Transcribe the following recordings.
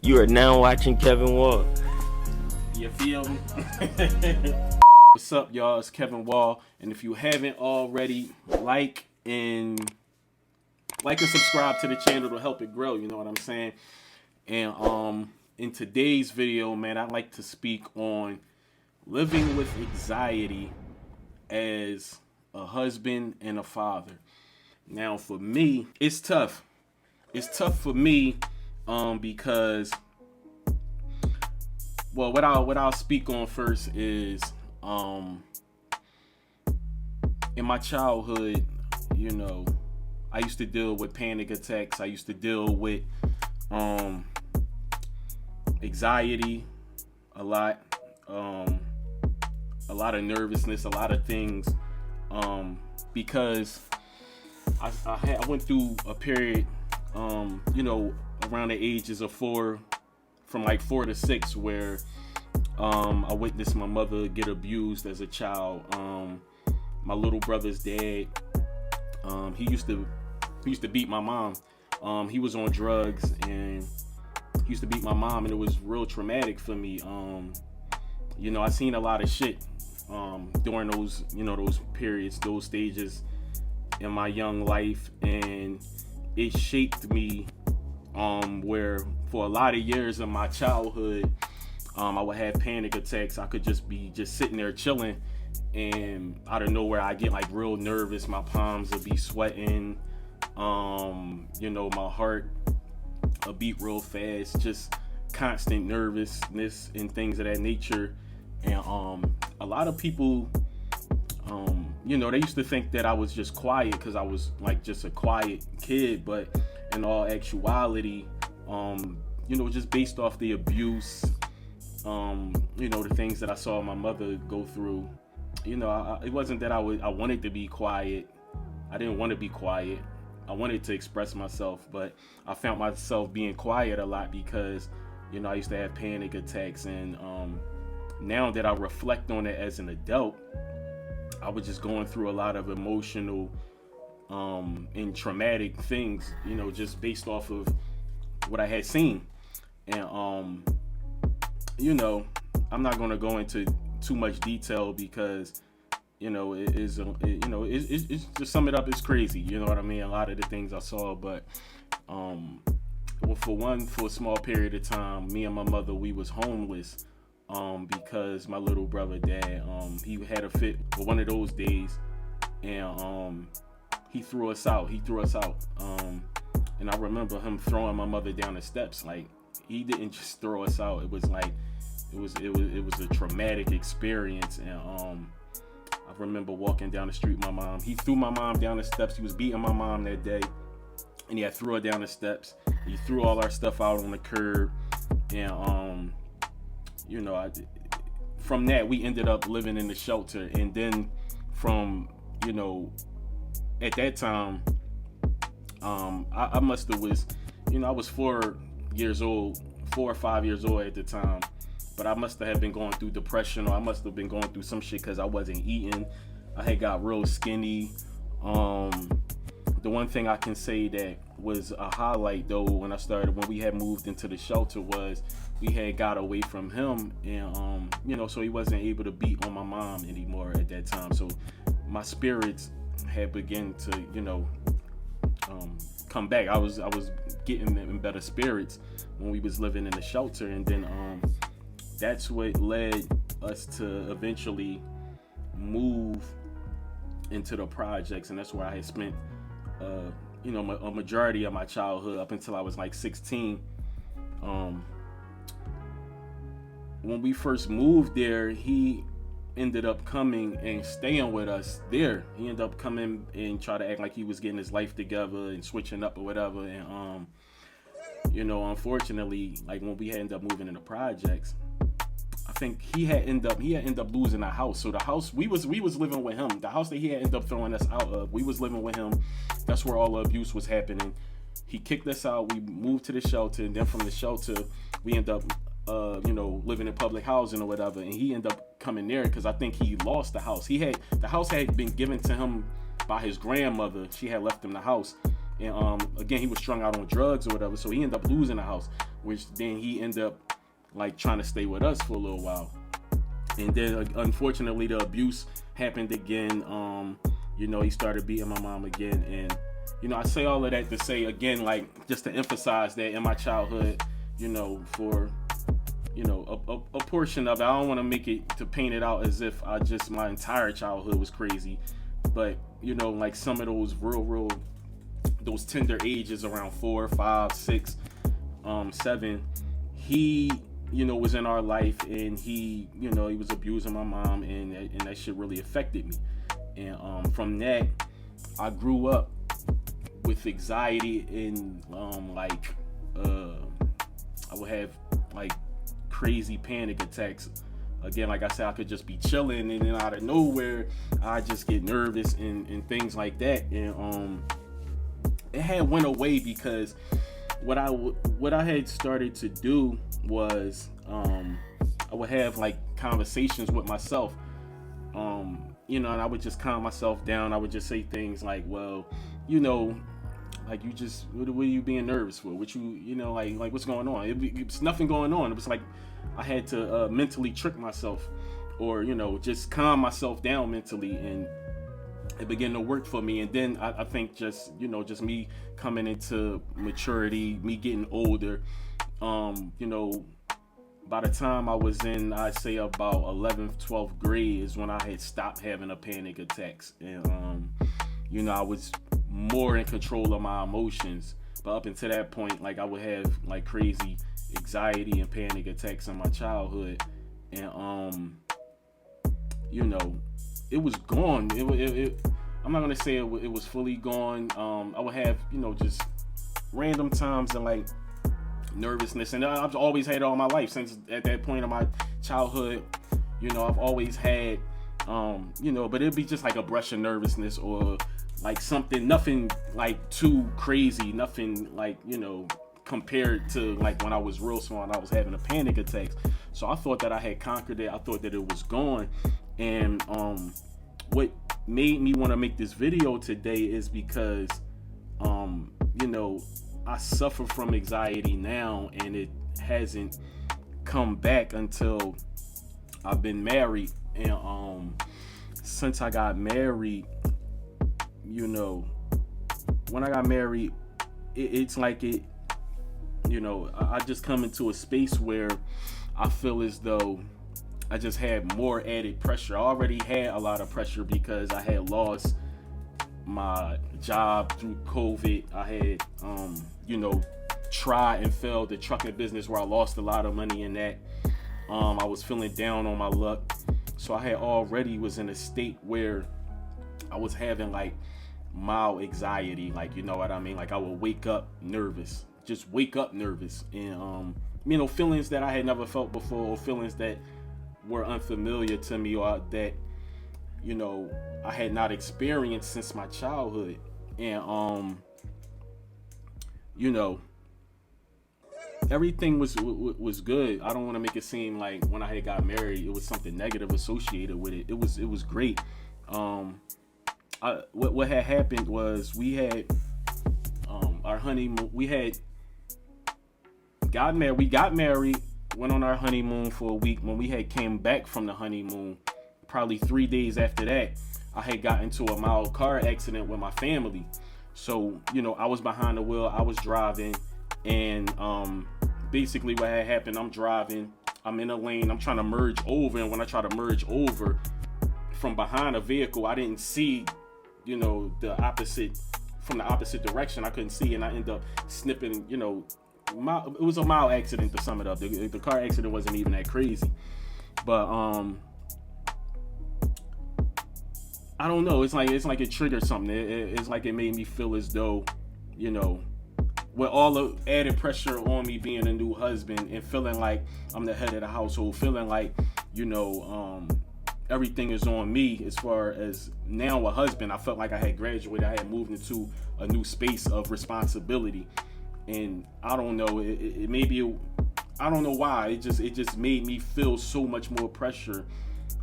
You are now watching Kevin Wall. You feel me? What's up, y'all? It's Kevin Wall, and if you haven't already, like and subscribe to the channel to help it grow. You know what I'm saying? And in today's video, man, I'd like to speak on living with anxiety as a husband and a father. Now, for me, it's tough. It's tough for me, because what I'll speak on first is in my childhood, you know, I used to deal with panic attacks. I used to deal with anxiety a lot, a lot of nervousness, a lot of things, because I went through a period, you know, around the ages of from like 4 to 6, where I witnessed my mother get abused as a child. My little brother's dad, he used to beat my mom. He was on drugs and he used to beat my mom, and it was real traumatic for me. You know, I seen a lot of shit during those, you know, those periods, those stages in my young life, and it shaped me, where for a lot of years in my childhood, I would have panic attacks. I could just be sitting there chilling, and out of nowhere I get like real nervous. My palms would be sweating, you know, my heart would beat real fast, just constant nervousness and things of that nature. And a lot of people, you know, they used to think that I was just quiet because I was like just a quiet kid, but in all actuality, you know, just based off the abuse, you know, the things that I saw my mother go through, you know, it wasn't that I wanted to be quiet. I didn't want to be quiet. I wanted to express myself, but I found myself being quiet a lot because, you know, I used to have panic attacks. And now that I reflect on it as an adult, I was just going through a lot of emotional and traumatic things, you know, just based off of what I had seen. And you know, I'm not going to go into too much detail because, you know, it's just sum it up, it's crazy, you know what I mean? A lot of the things I saw. But well, for a small period of time, me and my mother, we was homeless, because my little brother dad, he had a fit for one of those days, and he threw us out. And I remember him throwing my mother down the steps. Like, he didn't just throw us out. It was like it was a traumatic experience. And I remember walking down the street with my mom. He threw my mom down the steps. He was beating my mom that day, and he had threw her down the steps. He threw all our stuff out on the curb. And you know, from that we ended up living in the shelter. And then from, you know, at that time, I must have was, you know, I was 4 or 5 years old at the time, but I must have been going through depression, or I must have been going through some shit because I wasn't eating. I had got real skinny. The one thing I can say that was a highlight though, when we had moved into the shelter, was we had got away from him. And you know, so he wasn't able to beat on my mom anymore at that time. So my spirits had begun to, you know, come back. I was getting in better spirits when we was living in the shelter. And then that's what led us to eventually move into the projects, and that's where I had spent you know, a majority of my childhood up until I was like 16. When we first moved there, he ended up coming and staying with us there. He ended up coming and try to act like he was getting his life together and switching up or whatever. And you know, unfortunately, like when we had ended up moving into projects, I think he had ended up losing a house. So the house we was living with him, the house that he had ended up throwing us out of, we was living with him. That's where all the abuse was happening. He kicked us out. We moved to the shelter, and then from the shelter, we ended up you know, living in public housing or whatever. And he ended up coming there because I think he lost the house. The house had been given to him by his grandmother. She had left him the house, And again, he was strung out on drugs or whatever, so he ended up losing the house, which then he ended up like trying to stay with us for a little while. And then unfortunately the abuse happened again. He started beating my mom again. And I say all of that to say again, like, just to emphasize that in my childhood, for a portion of it, I don't want to make it to paint it out as if my entire childhood was crazy, but like some of those real those tender ages around 4, 5, 6, 7, he was in our life, and he was abusing my mom, and that shit really affected me. And from that, I grew up with anxiety, and I would have like crazy panic attacks. Again, like I said, I could just be chilling, and then out of nowhere I just get nervous and things like that. And it had went away because what I had started to do was I would have like conversations with myself, and I would just calm myself down. I would just say things like, well, like, you just, what are you being nervous for? What like what's going on? It's nothing going on. It was like I had to mentally trick myself, or just calm myself down mentally, and it began to work for me. And then I think just me coming into maturity, me getting older, by the time I was in, I'd say about 11th, 12th grade is when I had stopped having the panic attacks. And I was more in control of my emotions. But up until that point, like, I would have like crazy anxiety and panic attacks in my childhood. And it was gone. I'm not gonna say it was fully gone. I would have just random times of like nervousness, and I've always had it all my life since at that point of my childhood. I've always had but it'd be just like a brush of nervousness, or like something, nothing like too crazy, nothing like compared to like when I was real small and I was having a panic attacks. So I thought that I had conquered it. I thought that it was gone. And what made me want to make this video today is because I suffer from anxiety now, and it hasn't come back until I've been married. And since I got married, when I got married, it's like I just come into a space where I feel as though I just had more added pressure. I already had a lot of pressure because I had lost my job through COVID. I had tried and failed the trucking business, where I lost a lot of money in that. I was feeling down on my luck, so I had already was in a state where I was having like mild anxiety, like, what I mean, like I would wake up nervous, and feelings that I had never felt before, or feelings that were unfamiliar to me, or that I had not experienced since my childhood. And everything was good. I don't want to make it seem like when I had got married it was something negative associated with it. It was great. What had happened was we had our honeymoon. We got married, went on our honeymoon for a week. When we had came back from the honeymoon, probably 3 days after that, I had got into a mild car accident with my family. So I was behind the wheel, I was driving, and basically what had happened, I'm driving, I'm in a lane, I'm trying to merge over, and when I try to merge over from behind a vehicle, I didn't see the opposite direction. I couldn't see, and I ended up snipping. It was a mild accident, to sum it up. The car accident wasn't even that crazy, but I don't know. It's like it triggered something. It's like it made me feel as though, with all the added pressure on me being a new husband, and feeling like I'm the head of the household, feeling like everything is on me as far as now a husband. I felt like I had graduated. I had moved into a new space of responsibility, and I don't know. I don't know why. It just made me feel so much more pressure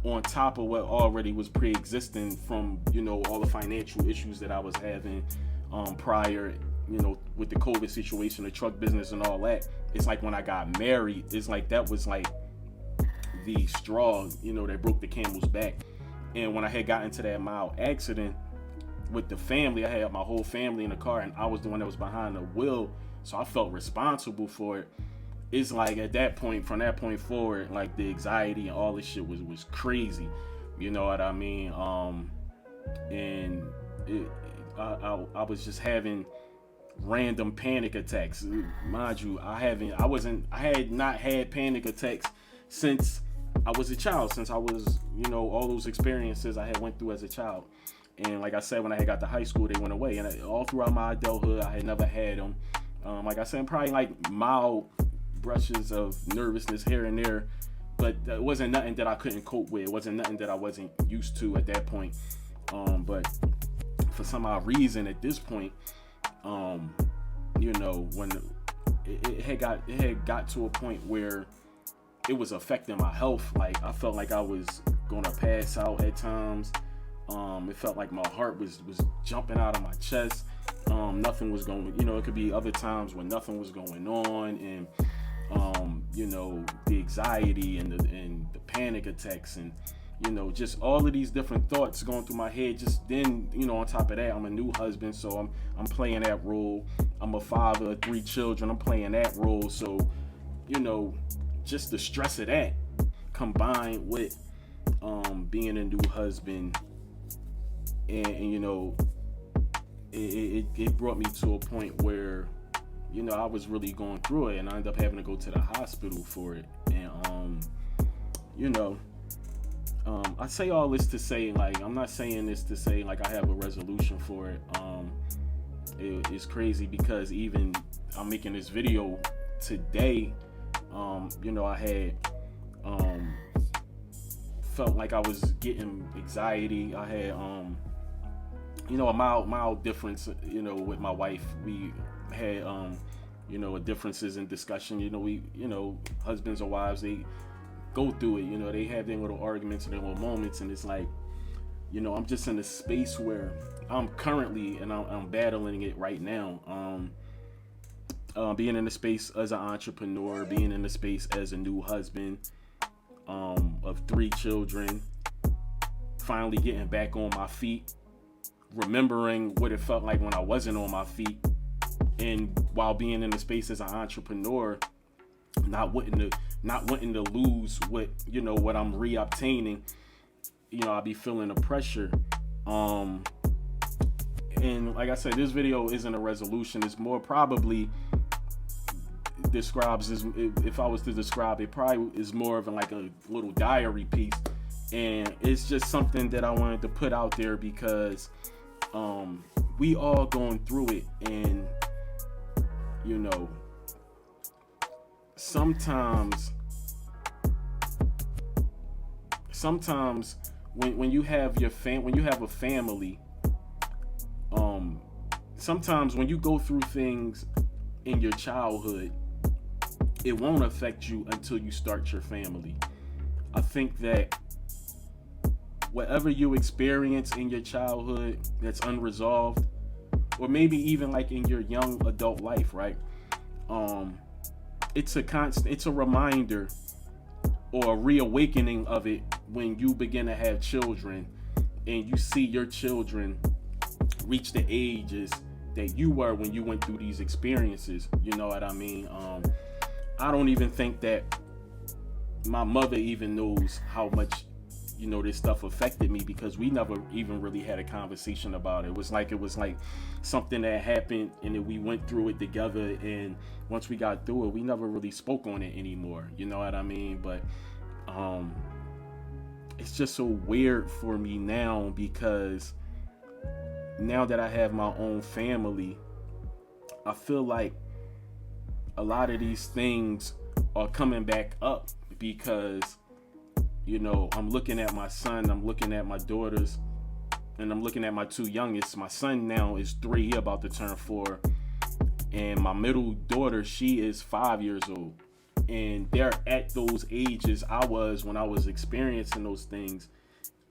on top of what already was pre-existing from all the financial issues that I was having prior, with the COVID situation, the truck business and all that, it's like when I got married, it's like that was like the straw, that broke the camel's back. And when I had gotten into that mild accident with the family, I had my whole family in the car, and I was the one that was behind the wheel, so I felt responsible for it. It's like at that point, from that point forward, like the anxiety and all this shit was crazy. You know what I mean? And I was just having random panic attacks. Mind you, I had not had panic attacks since I was a child, since I was, all those experiences I had went through as a child. And like I said, when I had got to high school, they went away. And all throughout my adulthood, I had never had them. Like I said, probably like mild brushes of nervousness here and there, but it wasn't nothing that I couldn't cope with. It wasn't nothing that I wasn't used to at that point. But for some odd reason at this point, when it had got to a point where it was affecting my health. Like I felt like I was gonna pass out at times. It felt like my heart was jumping out of my chest. Nothing was going, it could be other times when nothing was going on, and the anxiety and the panic attacks, and just all of these different thoughts going through my head. Just then, on top of that, I'm a new husband, so I'm playing that role. I'm a father of 3 children. I'm playing that role. So, just the stress of that combined with being a new husband, and it brought me to a point where I was really going through it, and I ended up having to go to the hospital for it. And I say all this to say, like, I'm not saying this to say like I have a resolution for it. It's crazy because even I'm making this video today. I had felt like I was getting anxiety. I had a mild difference, with my wife. We had differences in discussion. Husbands or wives, they go through it. They have their little arguments and their little moments, and it's like, I'm just in a space where I'm currently, and I'm battling it right now. Being in the space as an entrepreneur, being in the space as a new husband of 3 children, finally getting back on my feet, remembering what it felt like when I wasn't on my feet, and while being in the space as an entrepreneur, not wanting to lose what what I'm reobtaining. I'll be feeling the pressure. And like I said, this video isn't a resolution. It's more probably describes this, if I was to describe it, probably is more of like a little diary piece. And it's just something that I wanted to put out there because we all going through it, and sometimes when you have a family, sometimes when you go through things in your childhood, it won't affect you until you start your family. I think that whatever you experience in your childhood that's unresolved, or maybe even like in your young adult life, right? It's a reminder or a reawakening of it when you begin to have children and you see your children reach the ages that you were when you went through these experiences. You know what I mean? I don't even think that my mother even knows how much this stuff affected me, because we never even really had a conversation about it. It was like something that happened, and then we went through it together, and once we got through it, we never really spoke on it anymore. You know what I mean? But it's just so weird for me now, because now that I have my own family, I feel like a lot of these things are coming back up, because I'm looking at my son, I'm looking at my daughters, and I'm looking at my 2 youngest. My son now is 3, he about to turn 4, and my middle daughter, she is 5 years old, and they're at those ages I was when I was experiencing those things.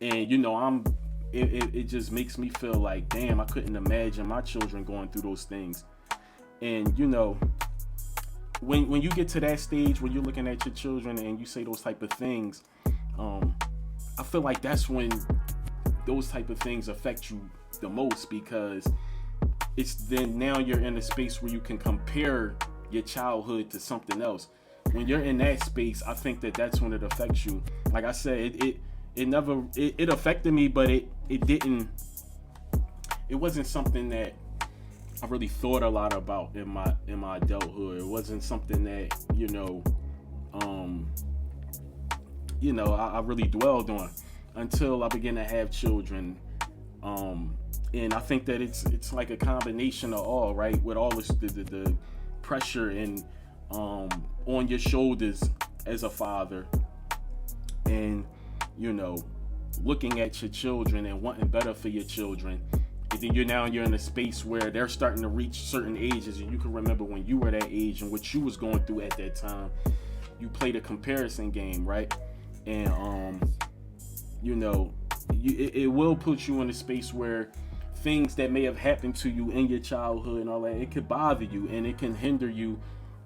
And it just makes me feel like, damn, I couldn't imagine my children going through those things. And when you get to that stage when you're looking at your children and you say those type of things, I feel like that's when those type of things affect you the most, because it's then now you're in a space where you can compare your childhood to something else. When you're in that space, I think that's when it affects you. Like I said, it affected me, but it wasn't something that I really thought a lot about in my adulthood. It wasn't something that I really dwelled on until I began to have children. And I think that it's like a combination of all, right? With all this the pressure and on your shoulders as a father, and looking at your children and wanting better for your children. And then you're in a space where they're starting to reach certain ages, and you can remember when you were that age and what you was going through at that time. You played a comparison game, right? And it will put you in a space where things that may have happened to you in your childhood and all that, it could bother you and it can hinder you,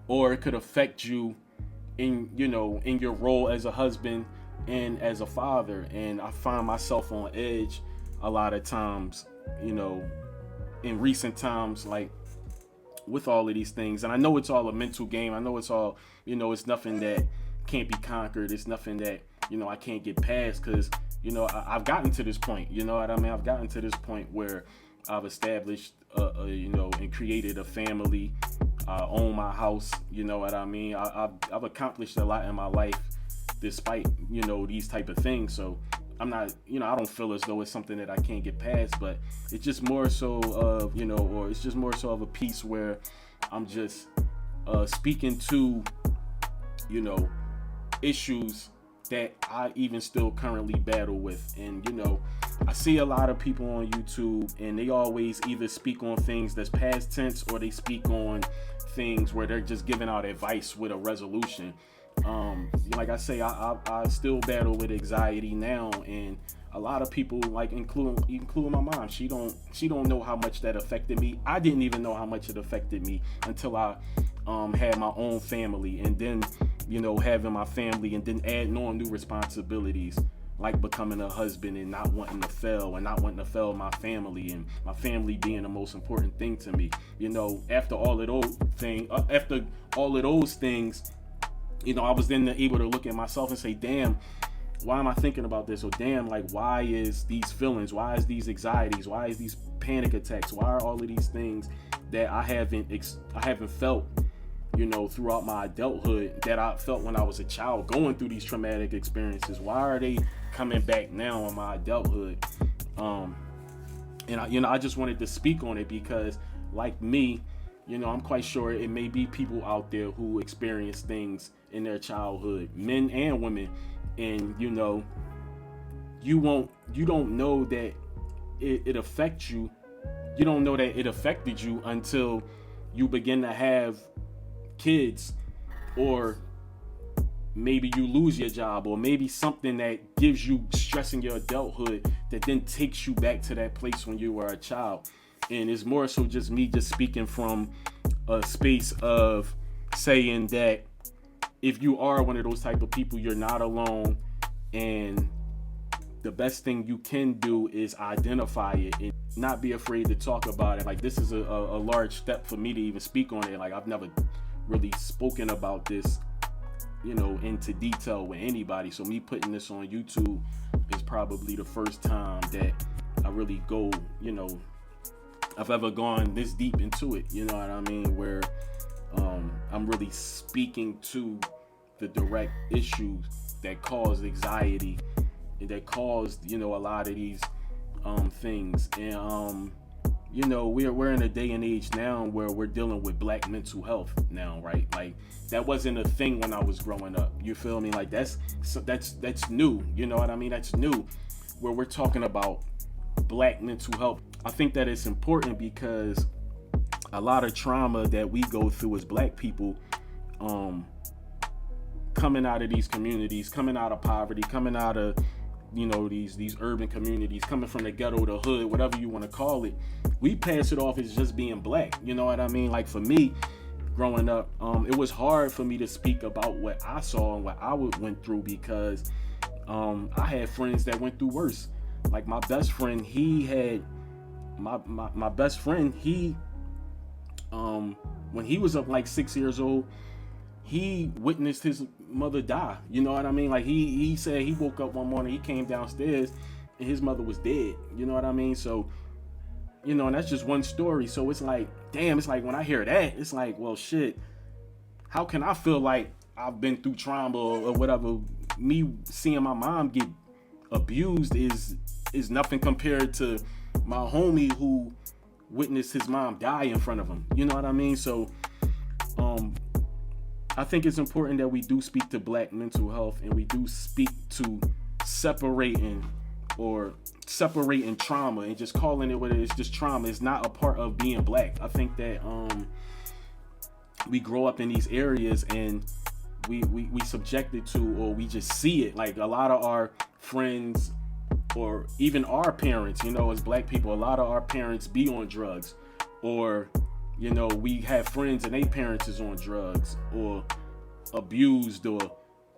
or it could affect you in your role as a husband and as a father. And I find myself on edge a lot of times, in recent times, like with all of these things. And I know it's all a mental game. I know it's all, it's nothing that can't be conquered. It's nothing that, I can't get past, because, I've gotten to this point, you know what I mean? I've gotten to this point where I've established, and created a family, own my house, you know what I mean? I've accomplished a lot in my life despite, these type of things. So I'm not, I don't feel as though it's something that I can't get past, but it's just more so of, or it's just more so of a piece where I'm just speaking to, issues that I even still currently battle with. And, I see a lot of people on YouTube, and they always either speak on things that's past tense, or they speak on things where they're just giving out advice with a resolution. Like I say, I still battle with anxiety now, and a lot of people, like including my mom, she don't know how much that affected me. I didn't even know how much it affected me until I had my own family, and then having my family, and then adding on new responsibilities like becoming a husband and not wanting to fail my family, and my family being the most important thing to me. After all of those things, I was then able to look at myself and say, damn, why am I thinking about this? Or damn, like, why is these feelings? Why is these anxieties? Why is these panic attacks? Why are all of these things that I haven't felt, throughout my adulthood, that I felt when I was a child going through these traumatic experiences? Why are they coming back now in my adulthood? And I just wanted to speak on it because, like me, I'm quite sure it may be people out there who experience things in their childhood, men and women, and you don't know that it affects you. You don't know that it affected you until you begin to have kids, or maybe you lose your job, or maybe something that gives you stress in your adulthood that then takes you back to that place when you were a child. And it's more so just me just speaking from a space of saying that if you are one of those type of people, you're not alone, and the best thing you can do is identify it and not be afraid to talk about it. Like, this is a large step for me to even speak on it. Like, I've never really spoken about this, into detail with anybody. So me putting this on YouTube is probably the first time that I really go, I've ever gone this deep into it, you know what I mean? Where I'm really speaking to the direct issues that cause anxiety and that caused, a lot of these things. And we're in a day and age now where we're dealing with Black mental health now, right? Like, that wasn't a thing when I was growing up. You feel me? Like, that's new. You know what I mean? That's new, where we're talking about Black mental health. I think that it's important because a lot of trauma that we go through as Black people, coming out of these communities, coming out of poverty, coming out of these urban communities, coming from the ghetto, the hood, whatever you want to call it, we pass it off as just being black. You know what I mean? Like for me, growing up, it was hard for me to speak about what I saw and what I went through because I had friends that went through worse. Like my best friend, my best friend, when he was up like 6 years old, he witnessed his mother die. You know what I mean? Like he said he woke up one morning, he came downstairs and his mother was dead. You know what I mean? So, and that's just one story. So it's like, damn, it's like when I hear that, it's like, well, shit, how can I feel like I've been through trauma or whatever? Me seeing my mom get abused is nothing compared to my homie who witnessed his mom die in front of him. You know what I mean? So, I think it's important that we do speak to black mental health and we do speak to separating trauma and just calling it what it is, just trauma. It's not a part of being black. I think that we grow up in these areas and we subjected to, or we just see it. Like a lot of our friends or even our parents, as black people, a lot of our parents be on drugs, or we have friends and their parents is on drugs or abused, or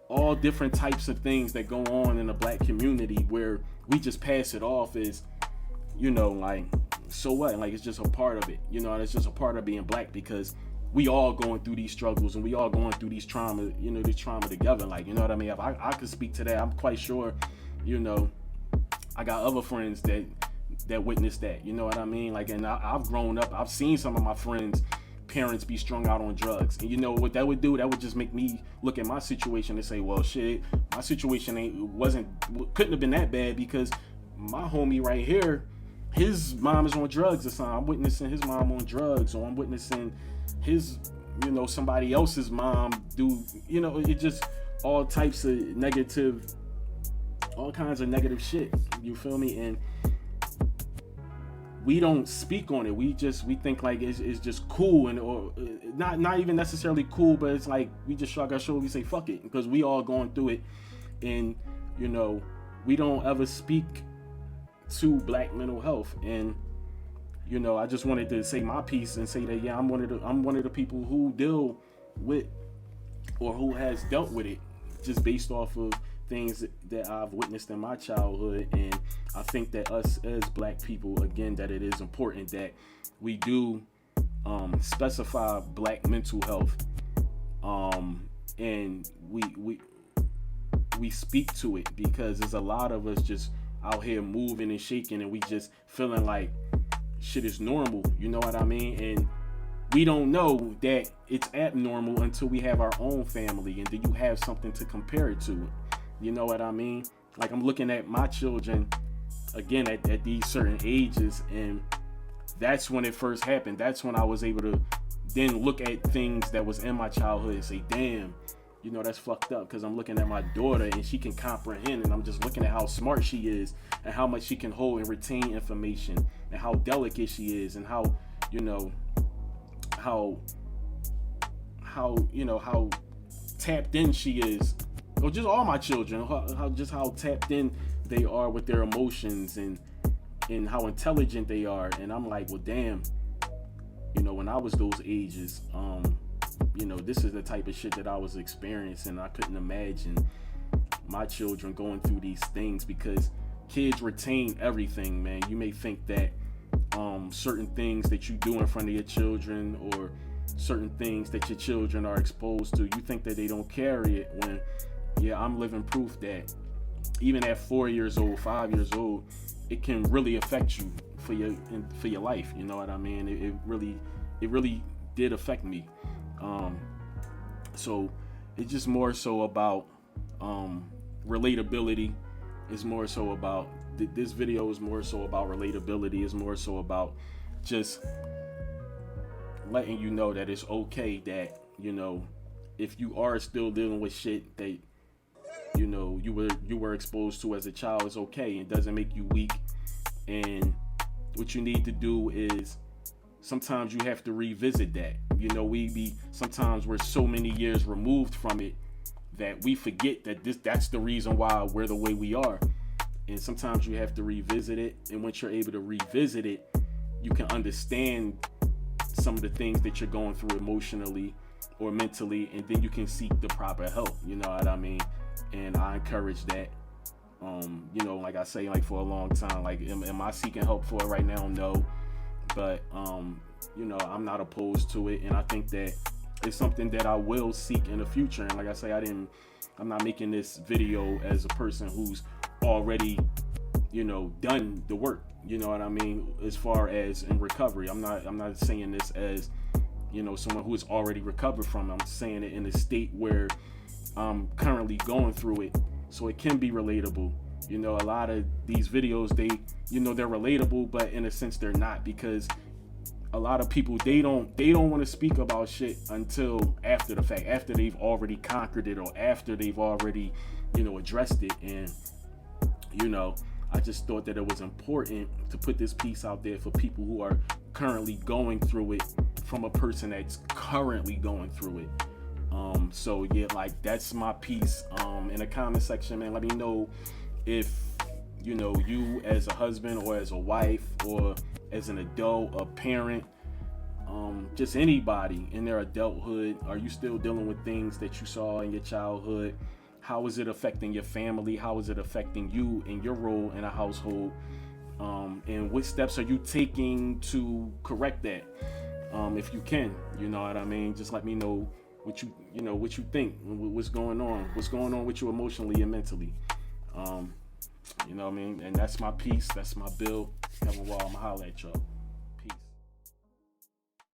all different types of things that go on in the black community where we just pass it off as, like, so what? Like, it's just a part of it. It's just a part of being black because we all going through these struggles and we all going through these trauma, this trauma together. Like, you know what I mean? If I could speak to that, I'm quite sure, I got other friends that witnessed that, you know what I mean? Like, and I've grown up, I've seen some of my friends' parents be strung out on drugs, and you know what that would do? That would just make me look at my situation and say, well, shit, my situation couldn't have been that bad because my homie right here, his mom is on drugs or something. I'm witnessing his mom on drugs, or I'm witnessing his, somebody else's mom do, it just all types of negative, all kinds of negative shit. You feel me? And we don't speak on it. We think like it's just cool, and or not even necessarily cool, but it's like we just shrug our shoulders, we say fuck it, because we all going through it, and we don't ever speak to black mental health. And I just wanted to say my piece and say that I'm one of the people who deal with, or who has dealt with it, just based off of things that I've witnessed in my childhood. And I think that us as black people, again, that it is important that we do specify black mental health, and we speak to it, because there's a lot of us just out here moving and shaking, and we just feeling like shit is normal, you know what I mean? And we don't know that it's abnormal until we have our own family, and then you have something to compare it to. You know what I mean? Like, I'm looking at my children again at these certain ages, and that's when it first happened. That's when I was able to then look at things that was in my childhood and say, damn, that's fucked up, because I'm looking at my daughter and she can comprehend, and I'm just looking at how smart she is and how much she can hold and retain information, and how delicate she is, and how how tapped in she is. Or just all my children, how tapped in they are with their emotions, and how intelligent they are. And I'm like, well, damn, when I was those ages, this is the type of shit that I was experiencing. I couldn't imagine my children going through these things, because kids retain everything, man. You may think that certain things that you do in front of your children, or certain things that your children are exposed to, you think that they don't carry it, when I'm living proof that even at 4 years old, 5 years old, it can really affect you for your life. You know what I mean? It really did affect me. So it's just more so about relatability. It's more so about this video is more so about relatability. It's more so about just letting you know that it's okay that if you are still dealing with shit that you were exposed to as a child, it's okay. It doesn't make you weak. And what you need to do is, sometimes you have to revisit that. Sometimes we're so many years removed from it that we forget that that's the reason why we're the way we are. And sometimes you have to revisit it. And once you're able to revisit it, you can understand some of the things that you're going through emotionally or mentally, and then you can seek the proper help. You know what I mean? And I encourage that. You know, like I say, like for a long time, like am I seeking help for it right now? No. But you know, I'm not opposed to it, and I think that it's something that I will seek in the future. And like I say, I'm not making this video as a person who's already, you know, done the work. You know what I mean? As far as in recovery, I'm not saying this as, you know, someone who is already recovered from it. I'm saying it in a state where I'm currently going through it, so it can be relatable. You know, a lot of these videos, they're relatable, but in a sense they're not, because a lot of people, they don't want to speak about shit until after the fact, after they've already conquered it, or after they've already, you know, addressed it. And you know, I just thought that it was important to put this piece out there for people who are currently going through it, from a person that's currently going through it. So yeah, like that's my piece. In the comment section, man, let me know if, you know, you as a husband or as a wife or as an adult, a parent, just anybody in their adulthood, are you still dealing with things that you saw in your childhood? How is it affecting your family? How is it affecting you in your role in a household? And what steps are you taking to correct that? If you can, you know what I mean? Just let me know what you think, what's going on with you emotionally and mentally. You know what I mean? And that's my piece, that's my bill. Kevin Wall, I'ma holla at y'all.